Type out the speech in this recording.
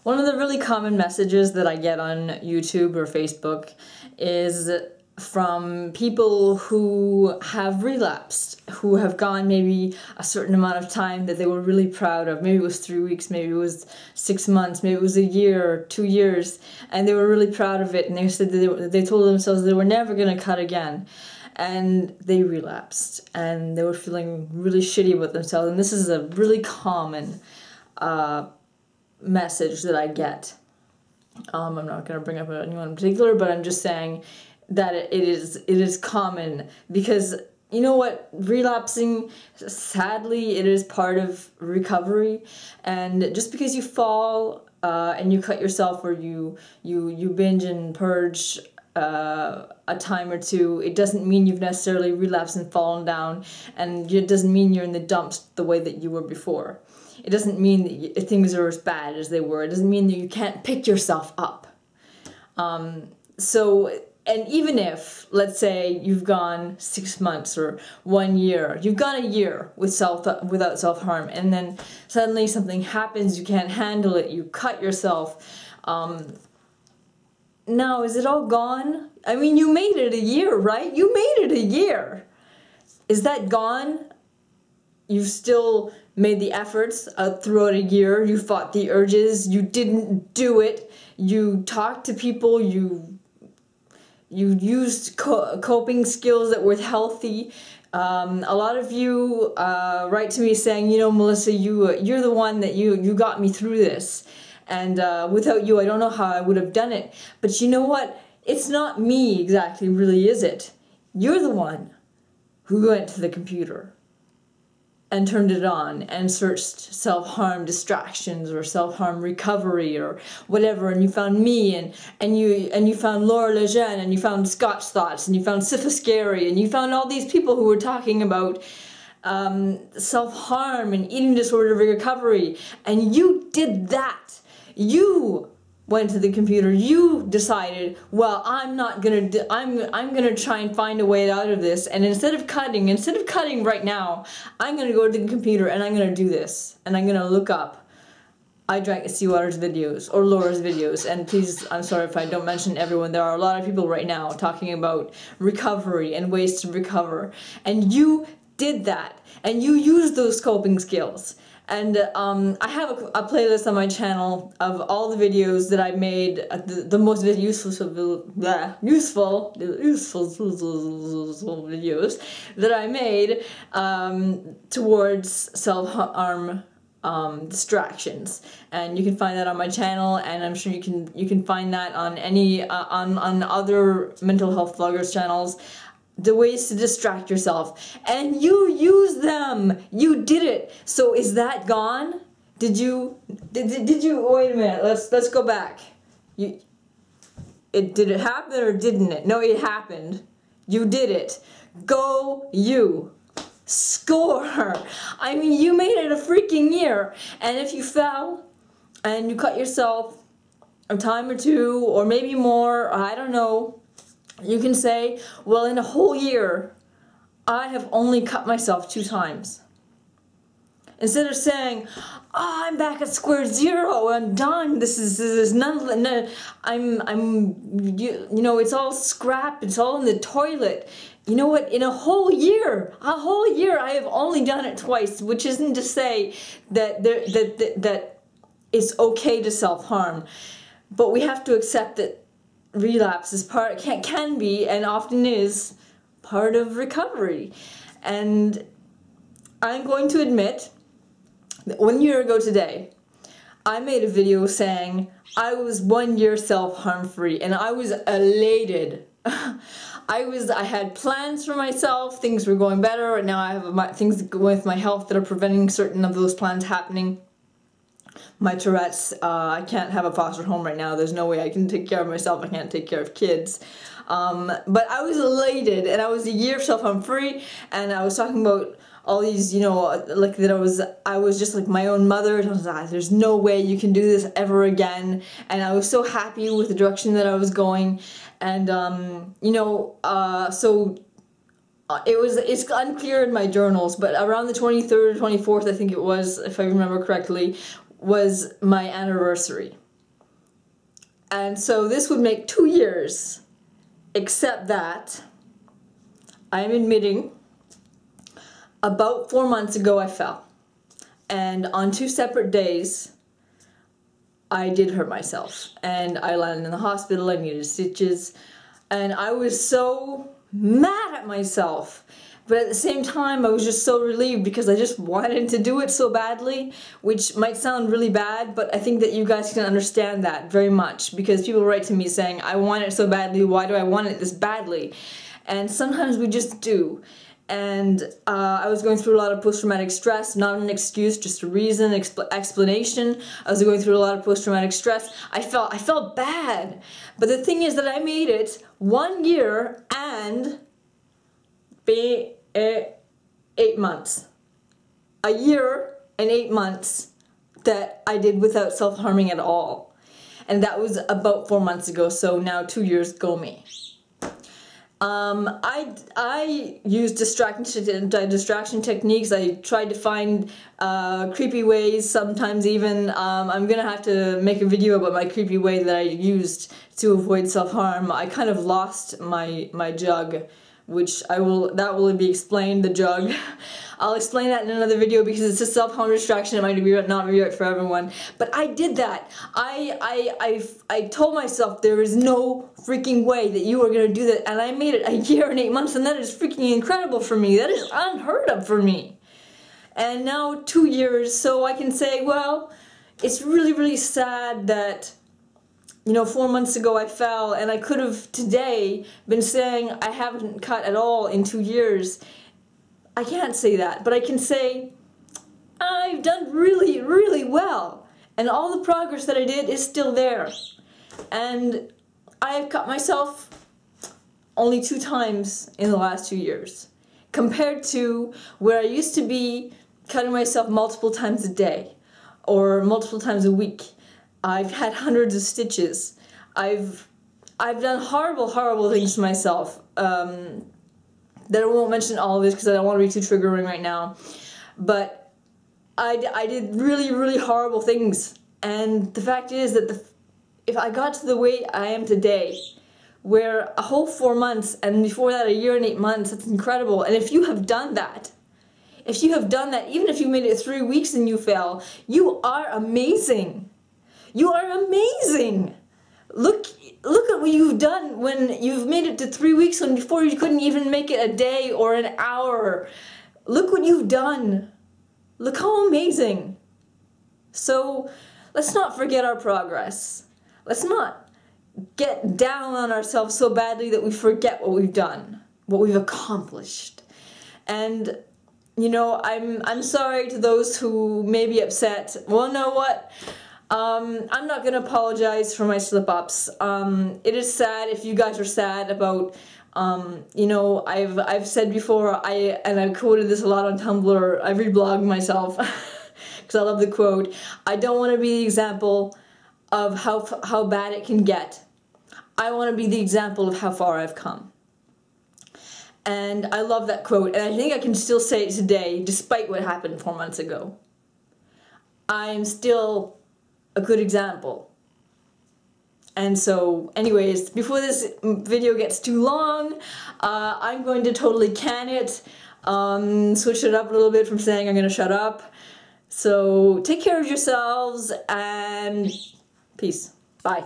One of the really common messages that I get on YouTube or Facebook is from people who have relapsed, who have gone maybe a certain amount of time that they were really proud of. Maybe it was 3 weeks, maybe it was 6 months, maybe it was a year or 2 years, and they were really proud of it, and they said that they told themselves they were never going to cut again. And they relapsed, and they were feeling really shitty about themselves, and this is a really common message that I get. I'm not going to bring up anyone in particular, but I'm just saying that it is common, because you know what, relapsing, sadly, it is part of recovery, and just because you fall and you cut yourself, or you binge and purge a time or two, it doesn't mean you've necessarily relapsed and fallen down, and it doesn't mean you're in the dumps the way that you were before. It doesn't mean that things are as bad as they were. It doesn't mean that you can't pick yourself up. And even if, let's say, you've gone 6 months or 1 year, you've gone a year without self-harm, and then suddenly something happens, you can't handle it, you cut yourself. Now, is it all gone? I mean, you made it a year, right? You made it a year. Is that gone? You've still made the efforts throughout a year. You fought the urges. You didn't do it. You talked to people. You used coping skills that were healthy. A lot of you write to me saying, you know, Melissa, you're the one that you got me through this. And without you, I don't know how I would have done it. But you know what? It's not me exactly, really, is it? You're the one who went to the computer and turned it on and searched self-harm distractions or self-harm recovery or whatever, and you found me, and you found Laura Lejeune, and you found Scotch Thoughts, and you found Sifa Scary, and you found all these people who were talking about self-harm and eating disorder recovery, and you did that. You went to the computer, you decided, well, I'm gonna try and find a way out of this, and instead of cutting right now, I'm gonna go to the computer and I'm gonna do this, and I'm gonna look up Idranktheseawater's videos or Laura's videos. And please, I'm sorry if I don't mention everyone, there are a lot of people right now talking about recovery and ways to recover, and you did that, and you used those coping skills. And I have a playlist on my channel of all the videos that I made, the most useful videos that I made towards self-harm distractions, and you can find that on my channel, and I'm sure you can find that on any on other mental health bloggers' channels. The ways to distract yourself, and you use them. You did it. So is that gone? Did you wait a minute, let's go back. Did it happen or didn't it? No, it happened. You did it. Go you. Score. I mean, you made it a freaking year, and if you fell and you cut yourself a time or two or maybe more, I don't know, you can say, well, in a whole year, I have only cut myself 2 times. Instead of saying, oh, I'm back at square zero, I'm done, this is none, you know, it's all scrap, it's all in the toilet. You know what, in a whole year, I have only done it twice, which isn't to say that that it's okay to self-harm, but we have to accept that relapse is can be and often is part of recovery. And I'm going to admit that 1 year ago today, I made a video saying I was 1 year self-harm free, and I was elated. I had plans for myself, things were going better, and now I have things going with my health that are preventing certain of those plans happening. My Tourette's, I can't have a foster home right now. There's no way I can take care of myself. I can't take care of kids. But I was elated, and I was a year self-harm free, and I was talking about all these, you know, like that I was just like my own mother, and I was like, there's no way you can do this ever again, and I was so happy with the direction that I was going, and you know, so it's unclear in my journals, but around the 23rd or 24th, I think it was, if I remember correctly, was my anniversary. And so this would make 2 years, except that I'm admitting about 4 months ago I fell. And on 2 separate days, I did hurt myself. And I landed in the hospital, I needed stitches. And I was so mad at myself. But at the same time, I was just so relieved because I just wanted to do it so badly, which might sound really bad, but I think that you guys can understand that very much because people write to me saying, I want it so badly, why do I want it this badly? And sometimes we just do. And I was going through a lot of post-traumatic stress, not an excuse, just a reason, explanation. I was going through a lot of post-traumatic stress. I felt bad. But the thing is that I made it 1 year and 8 months. A year and 8 months that I did without self-harming at all. And that was about 4 months ago, so now 2 years go me. I used distraction techniques. I tried to find creepy ways, sometimes even. I'm gonna have to make a video about my creepy way that I used to avoid self-harm. I kind of lost my jug, which that will be explained, the jug. I'll explain that in another video because it's a self-harm distraction. It might not be right for everyone. But I did that. I told myself there is no freaking way that you are going to do that. And I made it a year and 8 months, and that is freaking incredible for me. That is unheard of for me. And now 2 years, so I can say, well, it's really, really sad that, you know, 4 months ago I fell, and I could have today been saying I haven't cut at all in 2 years. I can't say that, but I can say I've done really, really well. And all the progress that I did is still there. And I've cut myself only 2 times in the last 2 years. Compared to where I used to be cutting myself multiple times a day or multiple times a week. I've had hundreds of stitches. I've done horrible, horrible things to myself. That I won't mention all of this because I don't want to be too triggering right now. But I did really, really horrible things. And the fact is that if I got to the weight I am today, where a whole 4 months, and before that a year and 8 months, that's incredible. And if you have done that, even if you made it 3 weeks and you fell, you are amazing. You are amazing. Look at what you've done when you've made it to 3 weeks when before you couldn't even make it a day or an hour. Look what you've done. Look how amazing. So let's not forget our progress. Let's not get down on ourselves so badly that we forget what we've done, what we've accomplished. And you know, I'm sorry to those who may be upset. Well, know what? I'm not gonna apologize for my slip-ups. It is sad if you guys are sad about, you know, I've said before, and I've quoted this a lot on Tumblr, I reblogged myself, because I love the quote, I don't want to be the example of how bad it can get. I want to be the example of how far I've come. And I love that quote, and I think I can still say it today, despite what happened 4 months ago. I am still a good example. And so, anyways, before this video gets too long, I'm going to totally can it, switch it up a little bit from saying I'm going to shut up. So, take care of yourselves, and peace. Bye.